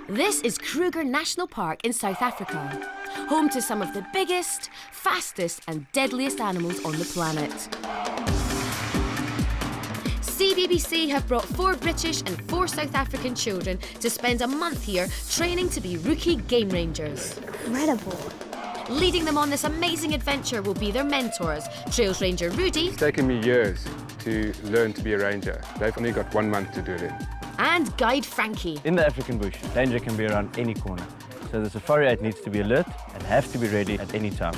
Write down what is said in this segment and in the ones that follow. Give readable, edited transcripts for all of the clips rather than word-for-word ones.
This is Kruger National Park in South Africa, home to some of the biggest, fastest and deadliest animals on the planet. CBBC have brought 4 British and 4 South African children to spend a month here training to be rookie game rangers. Incredible. Leading them on this amazing adventure will be their mentors, Trails Ranger Rudy. It's taken me years to learn to be a ranger. They've only got 1 month to do it. And Guide Frankie. In the African bush, danger can be around any corner. So the Safari 8 needs to be alert and have to be ready at any time.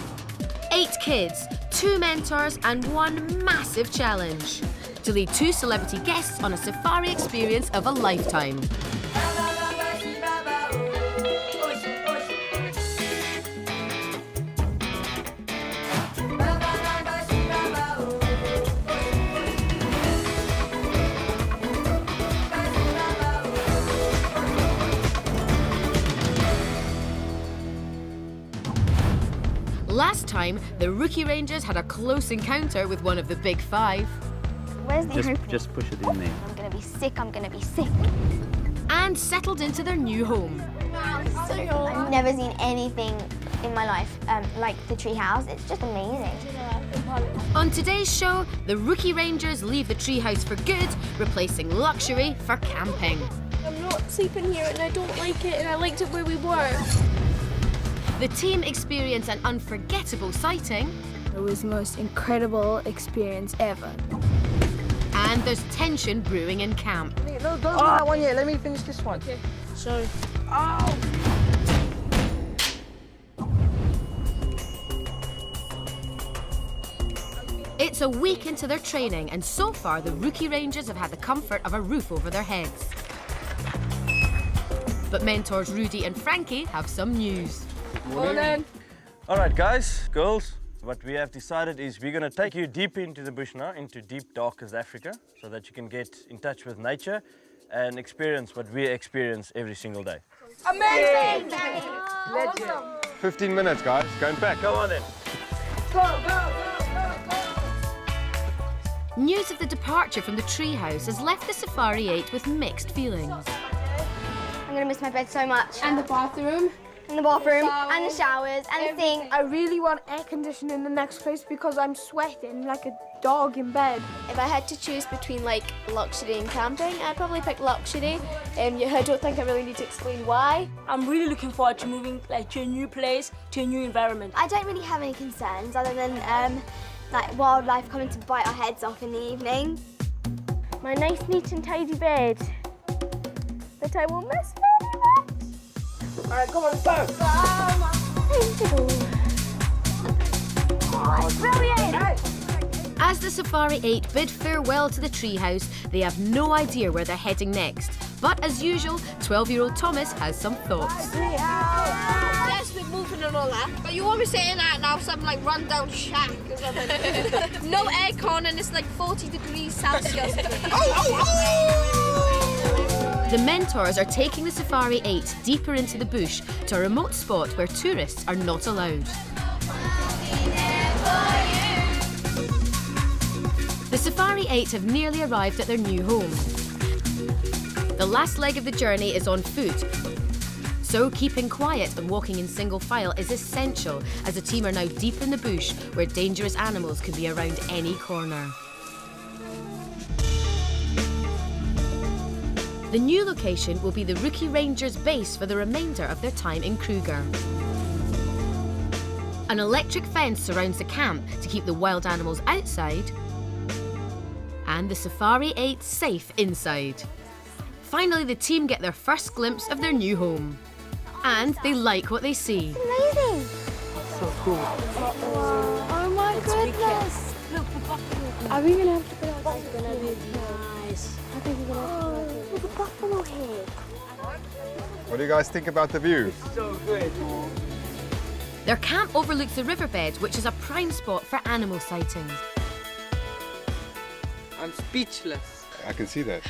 8 kids, 2 mentors and 1 massive challenge. To lead 2 celebrity guests on a safari experience of a lifetime. Last time, the rookie rangers had a close encounter with one of the big 5. Where's the Just push it in there. I'm gonna be sick, I'm gonna be sick. And settled into their new home. I've never seen anything in my life like the tree house. It's just amazing. On today's show, the rookie rangers leave the treehouse for good, replacing luxury for camping. I'm not sleeping here and I don't like it and I liked it where we were. The team experience an unforgettable sighting. It was the most incredible experience ever. And there's tension brewing in camp. No, don't do that one yet. Let me finish this one. Okay, sorry. Ow! It's a week into their training, and so far the rookie rangers have had the comfort of a roof over their heads. But mentors Rudy and Frankie have some news. Morning. All right, guys, girls, what we have decided is we're going to take you deep into the bush now, into deep, darkest Africa, so that you can get in touch with nature and experience what we experience every single day. Amazing! 15 minutes, guys. Going back. Come on then. News of the departure from the treehouse has left the Safari 8 with mixed feelings. I'm gonna miss my bed so much. And the bathroom. And the bathroom, and the showers, and the sink. I really want air conditioning in the next place because I'm sweating like a dog in bed. If I had to choose between like luxury and camping, I'd probably pick luxury. I don't think I really need to explain why. I'm really looking forward to moving to a new place, to a new environment. I don't really have any concerns other than like wildlife coming to bite our heads off in the evening. My nice, neat and tidy bed that I will miss very much. All right, come on, let's go. Oh, brilliant! As the Safari 8 bid farewell to the treehouse, they have no idea where they're heading next. But as usual, 12-year-old Thomas has some thoughts. Yes, we're moving and all that, but you won't be saying that now, some like run-down shack or something. No aircon and it's like 40 degrees Celsius. The mentors are taking the Safari 8 deeper into the bush to a remote spot where tourists are not allowed. The Safari 8 have nearly arrived at their new home. The last leg of the journey is on foot, so keeping quiet and walking in single file is essential as the team are now deep in the bush where dangerous animals can be around any corner. The new location will be the Rookie Rangers base for the remainder of their time in Kruger. An electric fence surrounds the camp to keep the wild animals outside and the Safari 8 safe inside. Finally, the team get their first glimpse of their new home. And they like what they see. Amazing! So cool. Oh my goodness! Look, the buffalo. Are we gonna have to go outside? It's gonna be nice. I think we're gonna have to go outside. There's a buffalo here. What do you guys think about the view? So good. Their camp overlooks the riverbed, which is a prime spot for animal sightings. I'm speechless. I can see that.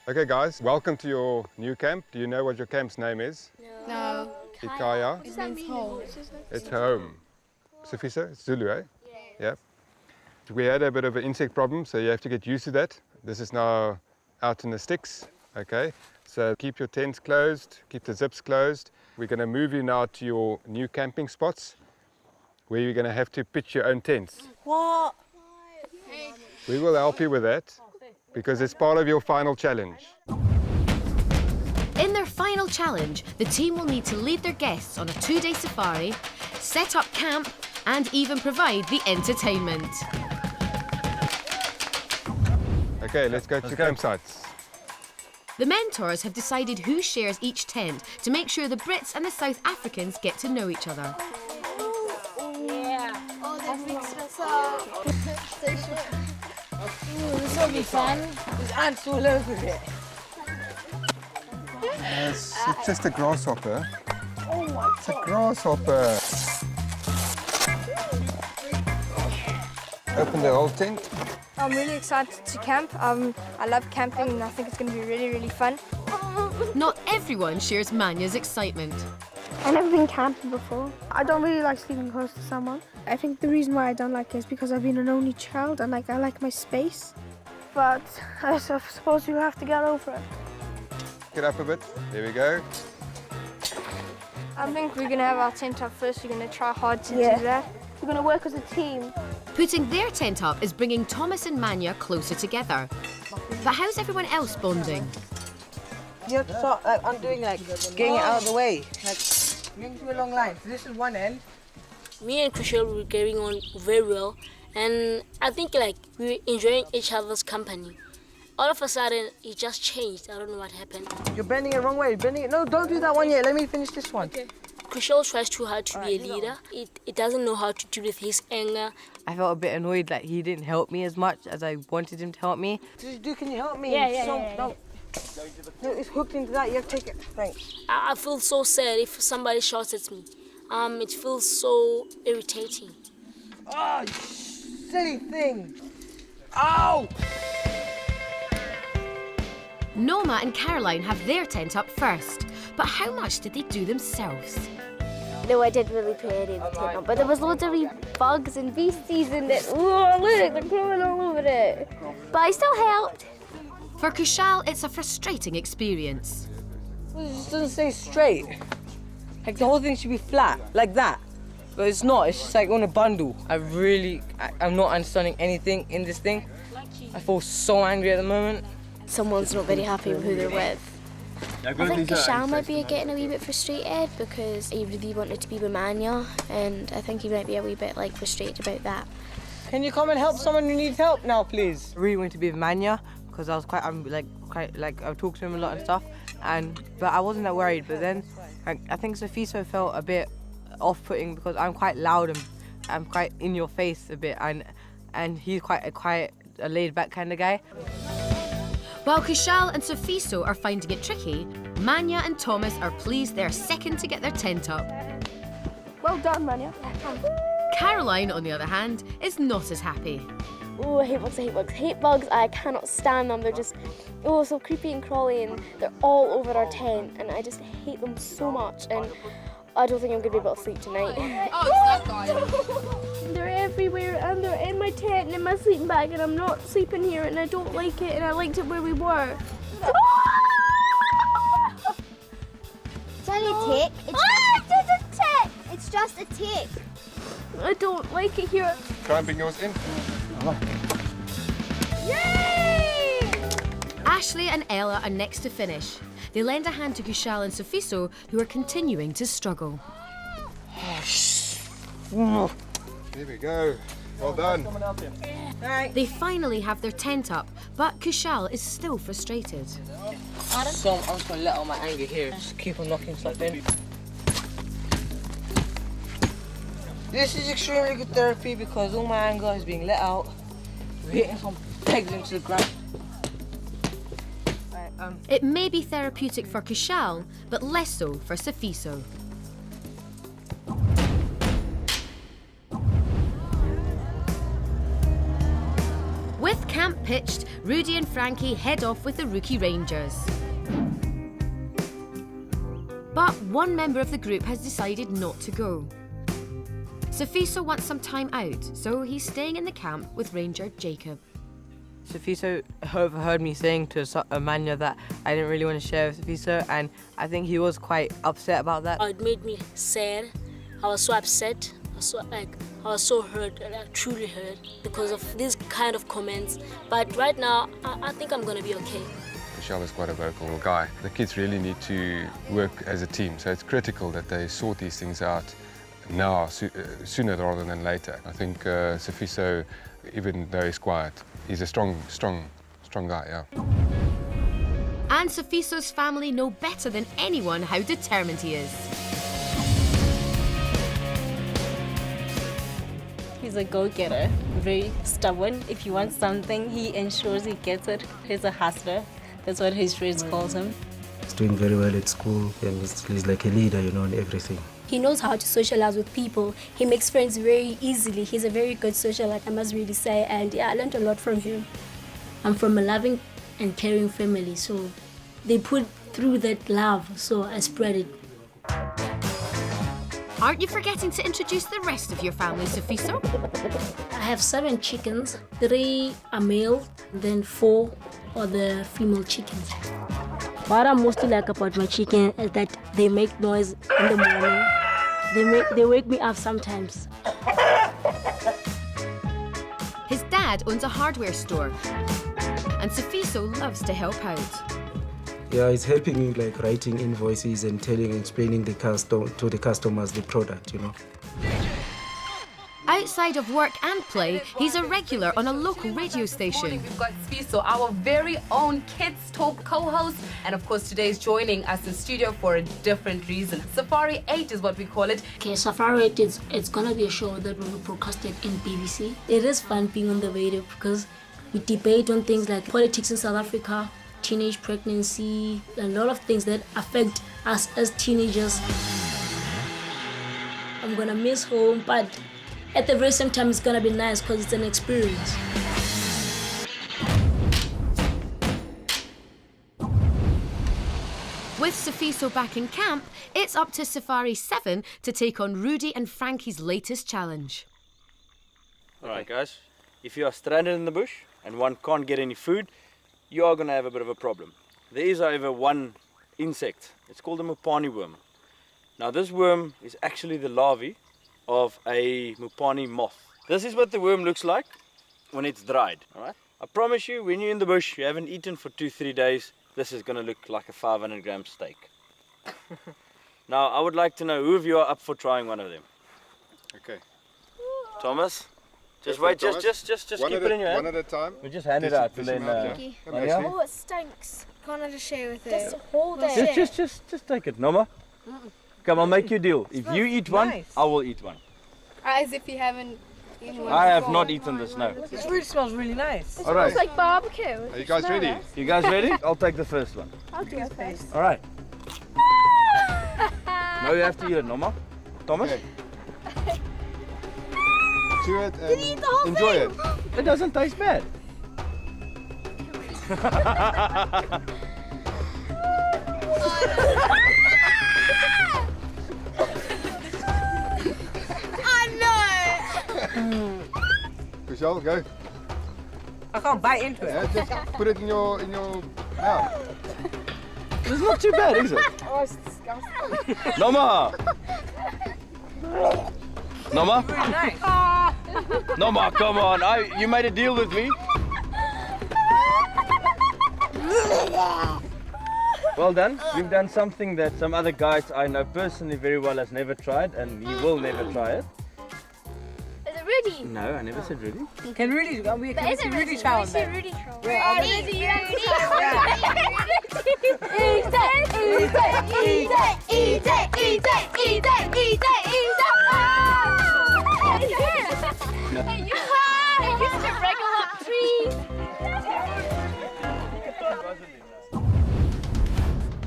Okay, guys, welcome to your new camp. Do you know what your camp's name is? No. Ikaya? It means home. It's home. Sufisa? It's Zulu, eh? Yeah. We had a bit of an insect problem, so you have to get used to that. This is now out in the sticks. Okay, so keep your tents closed, keep the zips closed. We're going to move you now to your new camping spots where you're going to have to pitch your own tents. What? We will help you with that because it's part of your final challenge. In their final challenge, the team will need to lead their guests on a 2-day safari, set up camp, and even provide the entertainment. Okay, let's go to campsites. The mentors have decided who shares each tent to make sure the Brits and the South Africans get to know each other. This will be fun. There's ants all over it. It's just a grasshopper. It's a grasshopper. Open the whole tent. I'm really excited to camp. I love camping and I think it's going to be really, really fun. Not everyone shares Manya's excitement. I've never been camping before. I don't really like sleeping close to someone. I think the reason why I don't like it is because I've been an only child and I like my space. But I suppose you have to get over it. Get up a bit. There we go. I think we're going to have our tent up first. We're going to try hard to do that. We're going to work as a team. Putting their tent up is bringing Thomas and Manya closer together. But how's everyone else bonding? You have to start undoing, getting it out of the way. Going through a long line. So this is one end. Me and Kushal were getting on very well, and I think we were enjoying each other's company. All of a sudden, it just changed. I don't know what happened. You're bending it wrong way. Bending it. No, don't do that one yet. Let me finish this one. Okay. Kushal tries too hard to be a leader. It doesn't know how to deal with his anger. I felt a bit annoyed that he didn't help me as much as I wanted him to help me. Dude, can you help me? Yeah. No, it's hooked into that. You have to take it. Thanks. I feel so sad if somebody shouts at me. It feels so irritating. Oh, you silly thing. Ow! Noma and Caroline have their tent up first. But how much did they do themselves? No, I didn't really put any of the tent on, but there was loads of wee bugs and beasties in it. Oh, look, they're crawling all over it. But I still helped. For Kushal, it's a frustrating experience. It just doesn't stay straight. The whole thing should be flat, like that. But it's not, it's just on a bundle. I'm not understanding anything in this thing. I feel so angry at the moment. Someone's not very happy with who they're with. I think Kushal might be getting a wee bit frustrated because he really wanted to be with Manya, and I think he might be a wee bit frustrated about that. Can you come and help someone who needs help now, please? I really wanted to be with Manya because I was I talked to him a lot and stuff, but I wasn't that worried. But then I think Sofiso felt a bit off-putting because I'm quite loud and I'm quite in your face a bit, and he's quite a quiet, a laid-back kind of guy. While Kushal and Sofiso are finding it tricky, Manya and Thomas are pleased they're second to get their tent up. Well done, Manya. Caroline, on the other hand, is not as happy. Oh, I hate bugs, I hate bugs. Hate bugs, I cannot stand them. They're just, so creepy and crawly, and they're all over our tent, and I just hate them so much, and I don't think I'm going to be able to sleep tonight. Oh, it's that guy. They're everywhere, and they're in my tent and in my sleeping bag, and I'm not sleeping here, and I don't like it, and I liked it where we were. It's only a tick. It's just a tick. It's just a tick. I don't like it here. Try and bring yours in. Yay! Ashley and Ella are next to finish. They lend a hand to Kushal and Sofiso, who are continuing to struggle. There we go. Well done. They finally have their tent up, but Kushal is still frustrated. So I'm just going to let out my anger here. Just keep on knocking stuff in. This is extremely good therapy because all my anger is being let out. We're hitting some pegs into the ground. It may be therapeutic for Kushal, but less so for Sofiso. With camp pitched, Rudy and Frankie head off with the rookie rangers. But one member of the group has decided not to go. Sofiso wants some time out, so he's staying in the camp with Ranger Jacob. Safiso overheard me saying to Amanya that I didn't really want to share with Safiso, and I think he was quite upset about that. It made me sad. I was so upset. I was so hurt, truly hurt, because of these kind of comments. But right now, I think I'm gonna be okay. Michelle is quite a vocal guy. The kids really need to work as a team, so it's critical that they sort these things out now, sooner rather than later. I think Safiso, even though he's quiet, he's a strong guy, yeah. And Safiso's family know better than anyone how determined he is. He's a go-getter, very stubborn. If he wants something, he ensures he gets it. He's a hustler. That's what his friends calls him. He's doing very well at school, and he's like a leader, you know, in everything. He knows how to socialize with people. He makes friends very easily. He's a very good socialite, I must really say, and yeah, I learned a lot from him. I'm from a loving and caring family, so they put through that love, so I spread it. Aren't you forgetting to introduce the rest of your family, Safiso? I have 7 chickens. 3 are male, then 4 are the female chickens. What I mostly like about my chicken is that they make noise in the morning. They wake me up sometimes. His dad owns a hardware store, and Safiso loves to help out. Yeah, it's helping me like writing invoices and explaining to the customers the product, you know. Outside of work and play, he's a regular on a local radio station. We've got Safiso, our very own Kids Talk co-host, and of course today is joining us in studio for a different reason. Safari 8 is what we call it. Okay, Safari 8 it's gonna be a show that will be broadcasted in BBC. It is fun being on the radio because we debate on things like politics in South Africa, teenage pregnancy, a lot of things that affect us as teenagers. I'm gonna miss home, but at the very same time, it's gonna be nice because it's an experience. With Safiso back in camp, it's up to Safari 7 to take on Rudy and Frankie's latest challenge. All right, guys. If you are stranded in the bush and one can't get any food, you are gonna have a bit of a problem. There is, however, one insect. It's called a mupani worm. Now, this worm is actually the larvae of a mupani moth. This is what the worm looks like when it's dried, all right? I promise you, when you're in the bush, you haven't eaten for 2-3 days, this is gonna look like a 500-gram steak. Now, I would like to know who of you are up for trying one of them. Okay. Thomas? Just wait, just keep it in your hand. One at a time. We'll just hand it out and then... Oh, it stinks. Can't I just share with it? Just hold it. Just take it, Noma. Come, I'll make you a deal. If you eat one, I will eat one. As if you haven't eaten one. I have not eaten this, no. It really smells really nice. It smells like barbecue. Are you guys ready? You guys ready? I'll take the first one. I'll do it first. All right. No, you have to eat it, Noma. Thomas? Okay. Chew it and enjoy it. It doesn't taste bad. Michelle, go. I can't bite into it. Yeah, just put it in your mouth. It's not too bad, is it? Oh, it's disgusting. Noma! Noma? Really nice. Noma, come on. You made a deal with me. Well done. We've done something that some other guys I know personally very well has never tried, and he will never try it. Is it Rudy? No, I never said Rudy. Can Rudy see Rudy try on that? Rudy try. Rudy.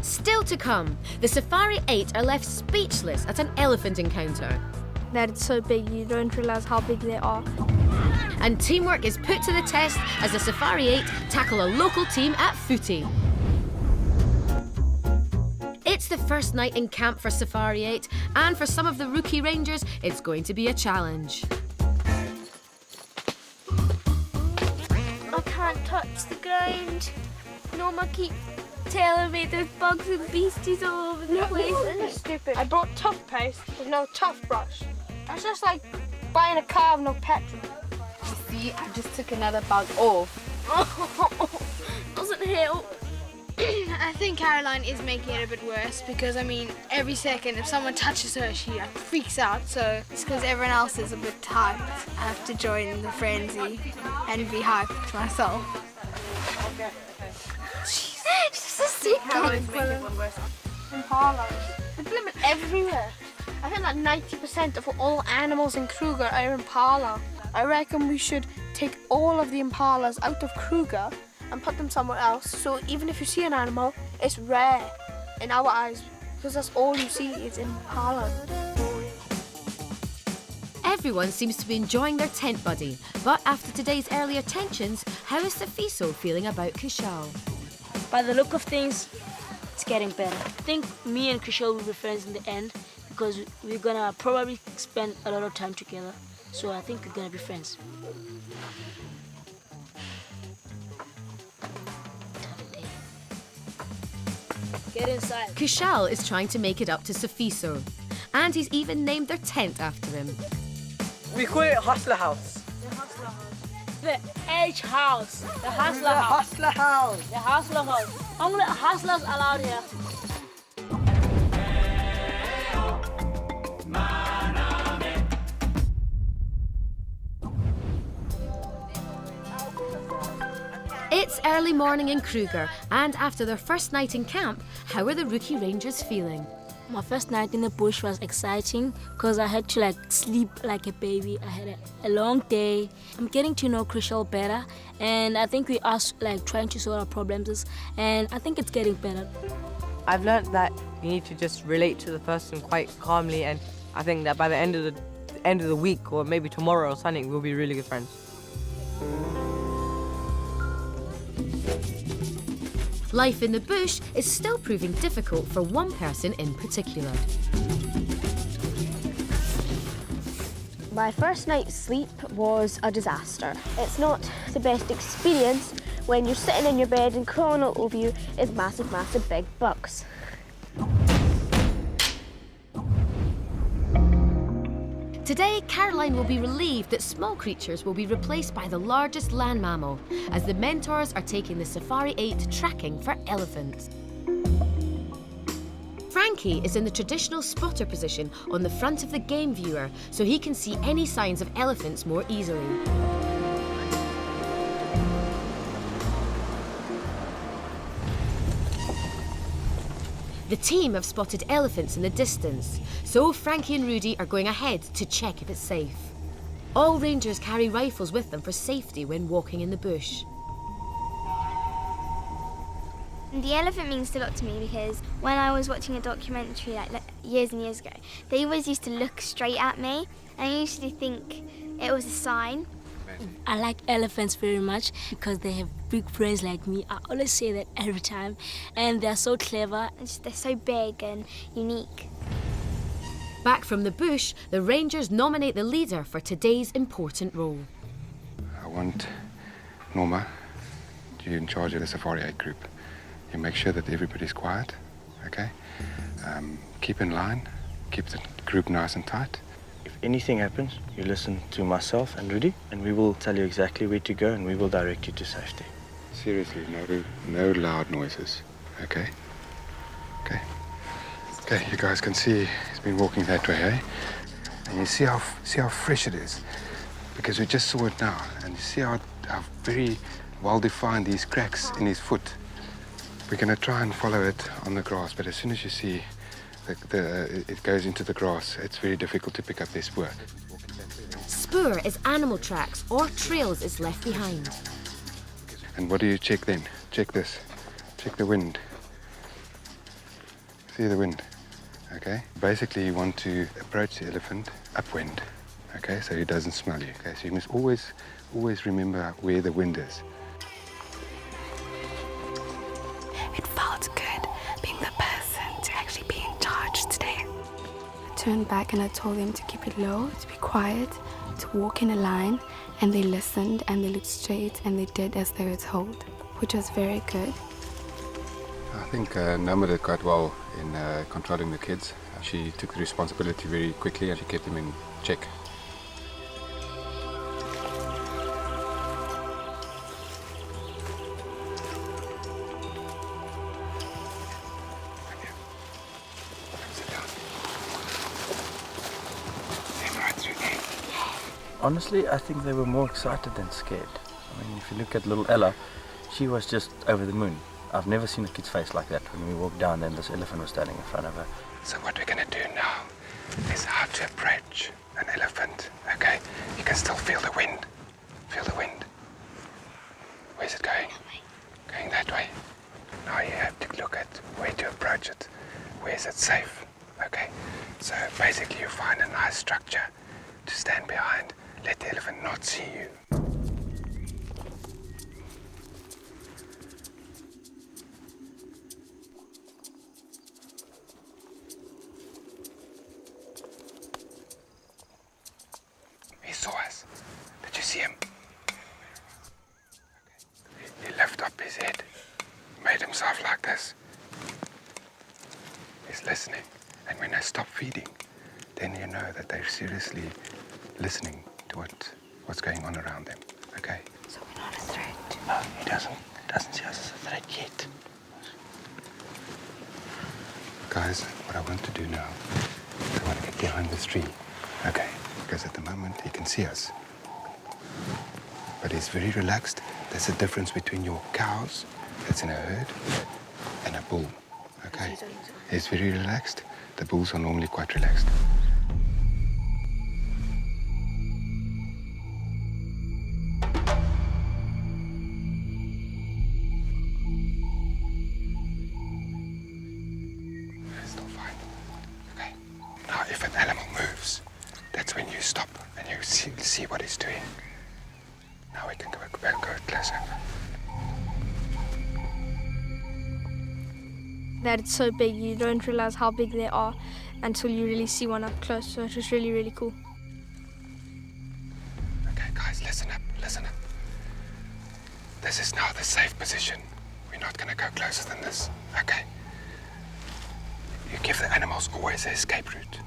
Still to come, the Safari 8 are left speechless at an elephant encounter. That it's so big, you don't realise how big they are. And teamwork is put to the test as the Safari 8 tackle a local team at footy. It's the first night in camp for Safari 8, and for some of the rookie rangers, it's going to be a challenge. I can't touch. mind. Norma keep telling me there's bugs and beasties all over the place. It's stupid. I brought toothpaste with no toothbrush. It's just like buying a car with no petrol. You see, I just took another bug off. Doesn't help. I think Caroline is making it a bit worse because, I mean, every second if someone touches her, she like, freaks out. So it's because everyone else is a bit hyped. I have to join the frenzy and be hyped myself. She's just a sick Caroline's making it one worse. Impalas. They bloom everywhere. I think that 90% of all animals in Kruger are impala. I reckon we should take all of the impalas out of Kruger and put them somewhere else, so even if you see an animal, it's rare in our eyes, because that's all you see is impala. Everyone seems to be enjoying their tent buddy, but after today's earlier tensions, how is Safiso feeling about Kushal? By the look of things, it's getting better. I think me and Kushal will be friends in the end because we're gonna probably spend a lot of time together. So I think we're gonna be friends. Get inside. Kushal is trying to make it up to Safiso, and he's even named their tent after him. We call it Hustler House. The Hustler House. The H House. The Hustler House. Hustler House. The Hustler House. Only hustlers allowed here. It's early morning in Kruger, and after their first night in camp, how are the rookie rangers feeling? My first night in the bush was exciting because I had to sleep like a baby. I had a long day. I'm getting to know Kushal better, and I think we are trying to solve our problems, and I think it's getting better. I've learned that you need to just relate to the person quite calmly, and I think that by the end of the week, or maybe tomorrow or something, we'll be really good friends. Life in the bush is still proving difficult for one person in particular. My first night's sleep was a disaster. It's not the best experience when you're sitting in your bed and crawling all over you is massive, massive big bugs. Today, Caroline will be relieved that small creatures will be replaced by the largest land mammal, as the mentors are taking the Safari 8 tracking for elephants. Frankie is in the traditional spotter position on the front of the game viewer, so he can see any signs of elephants more easily. The team have spotted elephants in the distance, so Frankie and Rudy are going ahead to check if it's safe. All rangers carry rifles with them for safety when walking in the bush. The elephant means a lot to me because when I was watching a documentary years and years ago, they always used to look straight at me, and I usually think it was a sign. I like elephants very much because they have big brains like me. I always say that every time. And they're so clever. They're so big and unique. Back from the bush, the rangers nominate the leader for today's important role. I want Norma, you in charge of the Safari 8 group. You make sure that everybody's quiet, okay? Keep in line, keep the group nice and tight. If anything happens, you listen to myself and Rudy, and we will tell you exactly where to go and we will direct you to safety. Seriously, no loud noises, okay? Okay. Okay, you guys can see he's been walking that way, eh? And you see how fresh it is, because we just saw it now, and you see how very well defined these cracks in his foot. We're going to try and follow it on the grass, but as soon as you see it goes into the grass, it's very difficult to pick up their spoor. Spoor is animal tracks or trails is left behind. And what do you check then? Check this. Check the wind. See the wind, okay? Basically, you want to approach the elephant upwind, okay? So he doesn't smell you, okay? So you must always remember where the wind is. It felt good being the person to actually be in charge today. I turned back and I told them to keep it low, to be quiet, to walk in a line, and they listened and they looked straight and they did as they were told. which was very good. I think Nama did quite well in controlling the kids. She took the responsibility very quickly and she kept them in check. Honestly, I think they were more excited than scared. I mean, if you look at little Ella, she was just over the moon. I've never seen a kid's face like that. When we walked down, then this elephant was standing in front of her. So what we're going to do now is how to approach an elephant, okay? You can still feel the wind. Feel the wind. Where's it going? Going that way. Now you have to look at where to approach it. Where is it safe? Okay? So basically you find a nice structure to stand behind. Let the elephant not see you. He saw us. Did you see him? He lifted up his head, made himself like this. He's listening. And when I stop feeding, then you know that they're seriously listening to what's going on around them. Okay? So we're not a threat. No, he doesn't see us as a threat yet. Guys, what I want to do now is I want to get behind this tree. Okay? Because at the moment he can see us. But he's very relaxed. There's a difference between your cows that's in a herd and a bull. Okay? He's very relaxed. The bulls are normally quite relaxed. Still fine. Okay. Now, if an animal moves, that's when you stop and you see what it's doing. Now we can go closer. That it's so big, you don't realize how big they are until you really see one up close. So it's just really, really cool. Okay, guys, listen up, listen up. This is now the safe position. We're not going to go closer than this, okay? You give the animals always an escape route.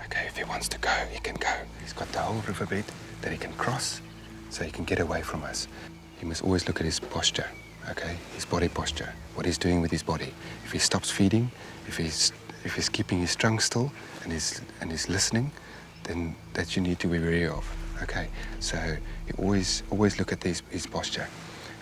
Okay, if he wants to go, he can go. He's got the whole riverbed that he can cross, so he can get away from us. You must always look at his posture, okay? His body posture, what he's doing with his body. If he stops feeding, if he's keeping his trunk still and he's listening, then that you need to be wary of, okay? So you always look at his posture.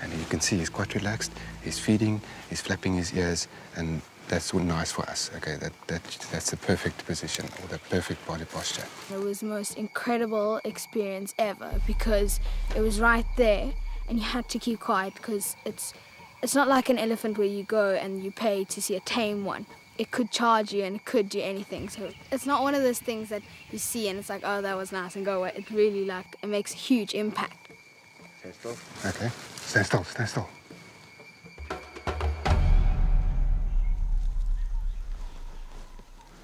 And you can see he's quite relaxed, he's feeding, he's flapping his ears, and that's nice for us, okay? That's the perfect position, or the perfect body posture. It was the most incredible experience ever because it was right there and you had to keep quiet because it's not like an elephant where you go and you pay to see a tame one. It could charge you and it could do anything. So it's not one of those things that you see and it's like, oh, that was nice and go away. It really it makes a huge impact. Stand still. Okay. Stand still, stand still.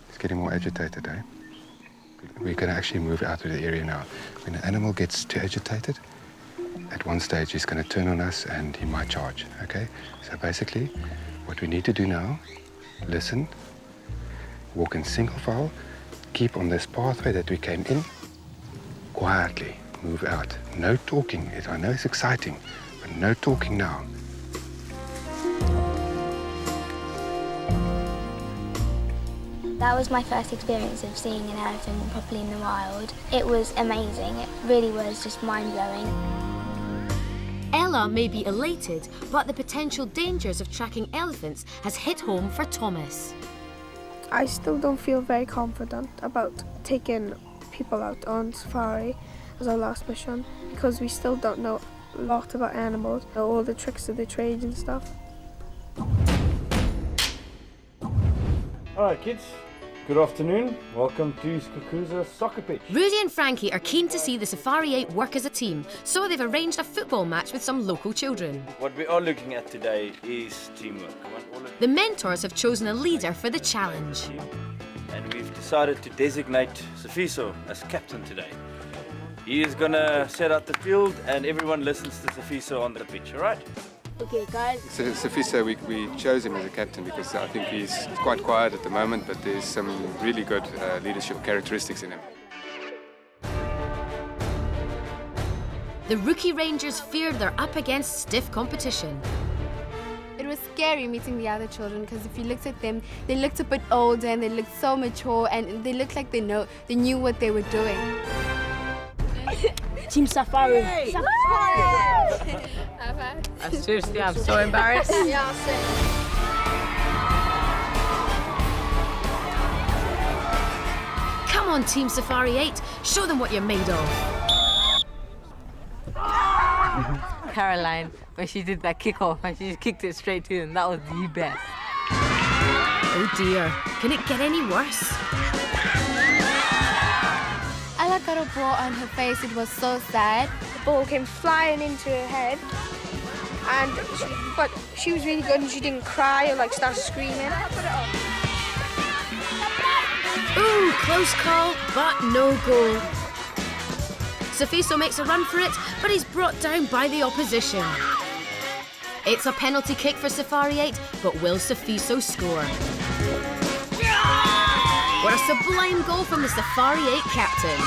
It's getting more agitated, eh? We're going to actually move out of the area now. When an animal gets too agitated, at one stage he's going to turn on us and he might charge, okay? So basically, what we need to do now, listen, walk in single file, keep on this pathway that we came in, quietly move out. No talking. I know it's exciting, but no talking now. That was my first experience of seeing an elephant properly in the wild. It was amazing. It really was just mind-blowing. Ella may be elated, but the potential dangers of tracking elephants has hit home for Thomas. I still don't feel very confident about taking people out on safari as our last mission because we still don't know a lot about animals, all the tricks of the trade and stuff. All right, kids. Good afternoon. Welcome to Skukuza soccer pitch. Rudy and Frankie are keen to see the Safari 8 work as a team, so they've arranged a football match with some local children. What we are looking at today is teamwork. The mentors have chosen a leader for the challenge. And we've decided to designate Sifiso as captain today. He is going to set out the field and everyone listens to Sifiso on the pitch, all right? Okay, guys. Sifiso, we chose him as a captain because I think he's quite quiet at the moment, but there's some really good leadership characteristics in him. The rookie Rangers fear they're up against stiff competition. It was scary meeting the other children because if you looked at them, they looked a bit older and they looked so mature and they looked like they knew what they were doing. Team Safari. Hey. Safari. Seriously, I'm so embarrassed. Yeah, same. Come on, Team Safari 8, show them what you're made of. Caroline, when she did that kickoff and she just kicked it straight to them, that was the best. Oh dear, can it get any worse? Ella got a ball on her face, it was so sad. The ball came flying into her head, but she was really good and she didn't cry or like start screaming. Ooh, close call, but no goal. Sifiso makes a run for it, but he's brought down by the opposition. It's a penalty kick for Safari 8, but will Sifiso score? What a sublime goal from the Safari 8 captain.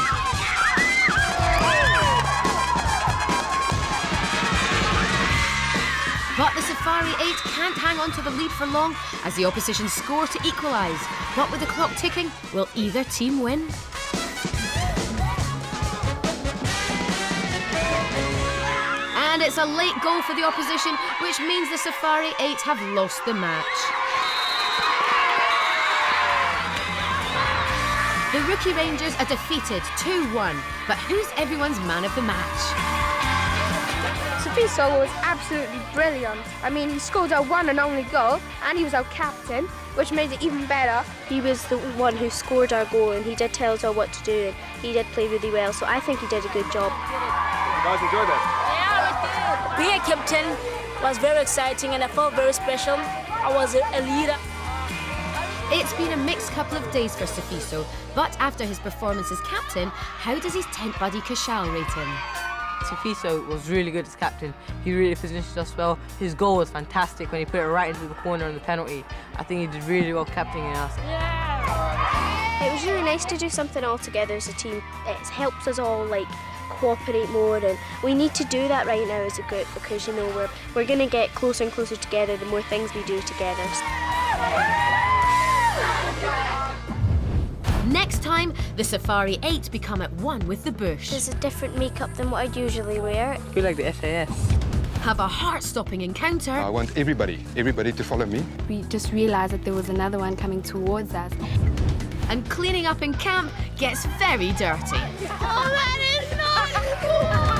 But the Safari 8 can't hang on to the lead for long as the opposition score to equalise. But with the clock ticking, will either team win? And it's a late goal for the opposition, which means the Safari 8 have lost the match. The rookie Rangers are defeated 2-1, but who's everyone's man of the match? Sifiso was absolutely brilliant. I mean, he scored our one and only goal, and he was our captain, which made it even better. He was the one who scored our goal, and he did tell us all what to do, and he did play really well, so I think he did a good job. You guys enjoyed that? Being a captain was very exciting and I felt very special. I was a leader. It's been a mixed couple of days for Sifiso, but after his performance as captain, how does his tent buddy Kashal rate him? Sifiso was really good as captain. He really positioned us well. His goal was fantastic when he put it right into the corner on the penalty. I think he did really well captaining us. It was really nice to do something all together as a team. It helps us all cooperate more, and we need to do that right now as a group because we're going to get closer and closer together the more things we do together. Next time, the Safari 8 become at one with the bush. There's a different makeup than what I usually wear. I feel like the SAS. Have a heart-stopping encounter. I want everybody to follow me. We just realised that there was another one coming towards us. And cleaning up in camp gets very dirty. Oh, that is not cool.